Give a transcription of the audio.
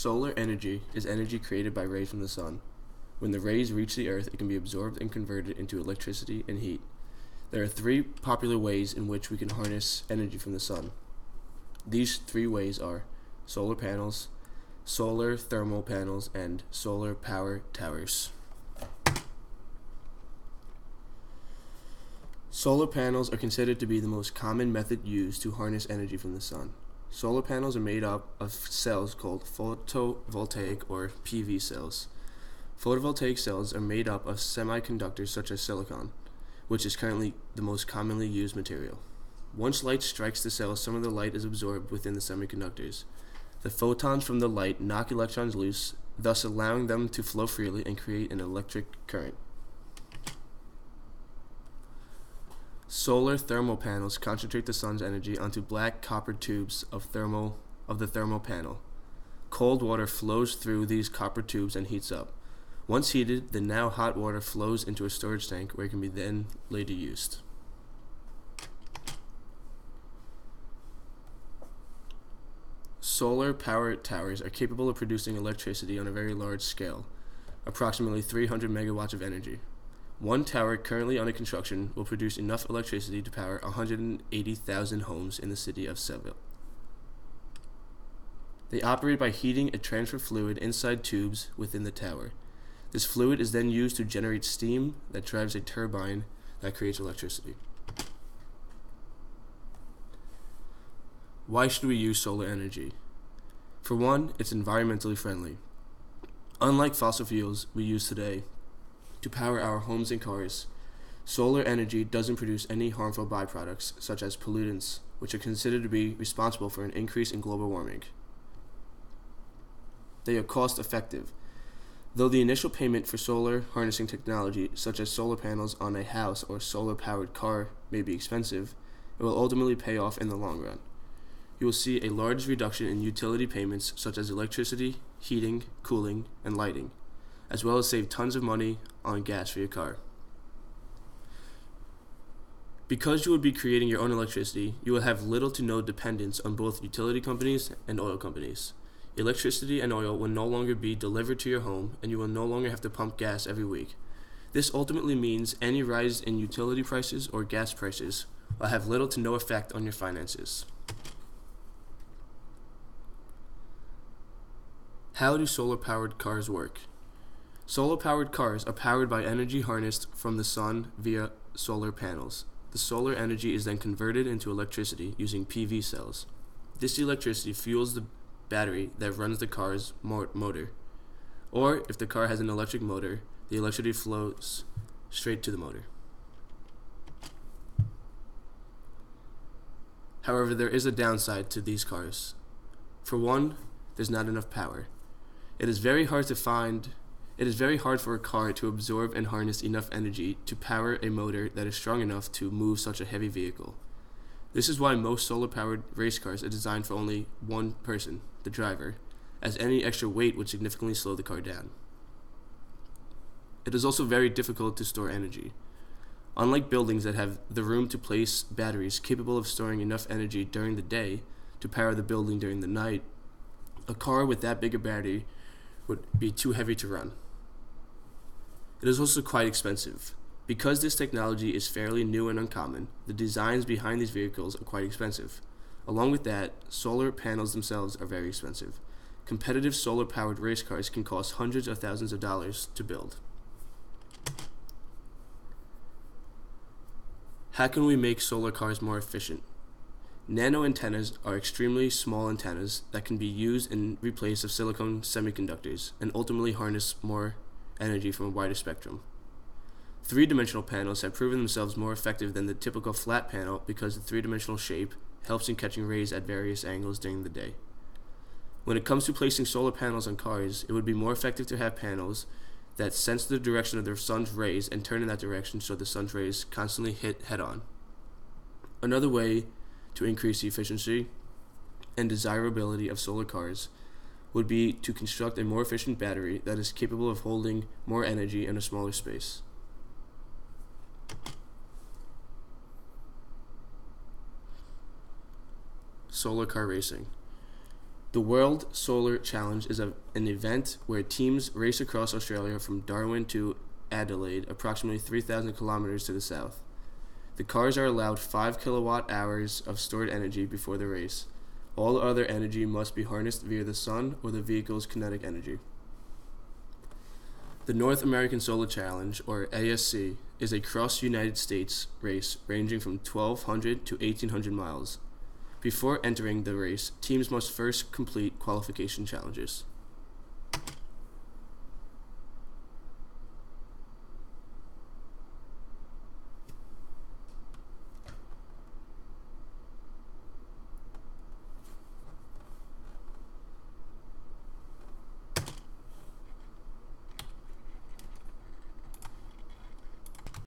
Solar energy is energy created by rays from the sun. When the rays reach the earth, it can be absorbed and converted into electricity and heat. There are three popular ways in which we can harness energy from the sun. These three ways are solar panels, solar thermal panels, and solar power towers. Solar panels are considered to be the most common method used to harness energy from the sun. Solar panels are made up of cells called photovoltaic or PV cells. Photovoltaic cells are made up of semiconductors such as silicon, which is currently the most commonly used material. Once light strikes the cells, some of the light is absorbed within the semiconductors. The photons from the light knock electrons loose, thus allowing them to flow freely and create an electric current. Solar thermal panels concentrate the sun's energy onto black copper tubes of the thermal panel. Cold water flows through these copper tubes and heats up. Once heated, the now hot water flows into a storage tank where it can be then later used. Solar power towers are capable of producing electricity on a very large scale, approximately 300 megawatts of energy. One tower currently under construction will produce enough electricity to power 180,000 homes in the city of Seville. They operate by heating a transfer fluid inside tubes within the tower. This fluid is then used to generate steam that drives a turbine that creates electricity. Why should we use solar energy? For one, it's environmentally friendly. Unlike fossil fuels we use today to power our homes and cars, solar energy doesn't produce any harmful byproducts such as pollutants, which are considered to be responsible for an increase in global warming. They are cost effective. Though the initial payment for solar harnessing technology, such as solar panels on a house or solar-powered car, may be expensive, it will ultimately pay off in the long run. You will see a large reduction in utility payments such as electricity, heating, cooling, and lighting, as well as save tons of money on gas for your car. Because you will be creating your own electricity, you will have little to no dependence on both utility companies and oil companies. Electricity and oil will no longer be delivered to your home, and you will no longer have to pump gas every week. This ultimately means any rise in utility prices or gas prices will have little to no effect on your finances. How do solar-powered cars work? Solar-powered cars are powered by energy harnessed from the sun via solar panels. The solar energy is then converted into electricity using PV cells. This electricity fuels the battery that runs the car's motor. Or, if the car has an electric motor, the electricity flows straight to the motor. However, there is a downside to these cars. For one, there's not enough power. It is very hard for a car to absorb and harness enough energy to power a motor that is strong enough to move such a heavy vehicle. This is why most solar-powered race cars are designed for only one person, the driver, as any extra weight would significantly slow the car down. It is also very difficult to store energy. Unlike buildings that have the room to place batteries capable of storing enough energy during the day to power the building during the night, a car with that big a battery would be too heavy to run. It is also quite expensive. Because this technology is fairly new and uncommon, the designs behind these vehicles are quite expensive. Along with that, solar panels themselves are very expensive. Competitive solar-powered race cars can cost hundreds of thousands of dollars to build. How can we make solar cars more efficient? Nano antennas are extremely small antennas that can be used in replace of silicon semiconductors and ultimately harness more energy from a wider spectrum. Three-dimensional panels have proven themselves more effective than the typical flat panel because the three-dimensional shape helps in catching rays at various angles during the day. When it comes to placing solar panels on cars, it would be more effective to have panels that sense the direction of the sun's rays and turn in that direction so the sun's rays constantly hit head-on. Another way to increase the efficiency and desirability of solar cars would be to construct a more efficient battery that is capable of holding more energy in a smaller space. Solar car racing. The World Solar Challenge is an event where teams race across Australia from Darwin to Adelaide, approximately 3,000 kilometers to the south. The cars are allowed 5 kilowatt hours of stored energy before the race. All other energy must be harnessed via the sun or the vehicle's kinetic energy. The North American Solar Challenge, or ASC, is a cross-United States race ranging from 1,200 to 1,800 miles. Before entering the race, teams must first complete qualification challenges.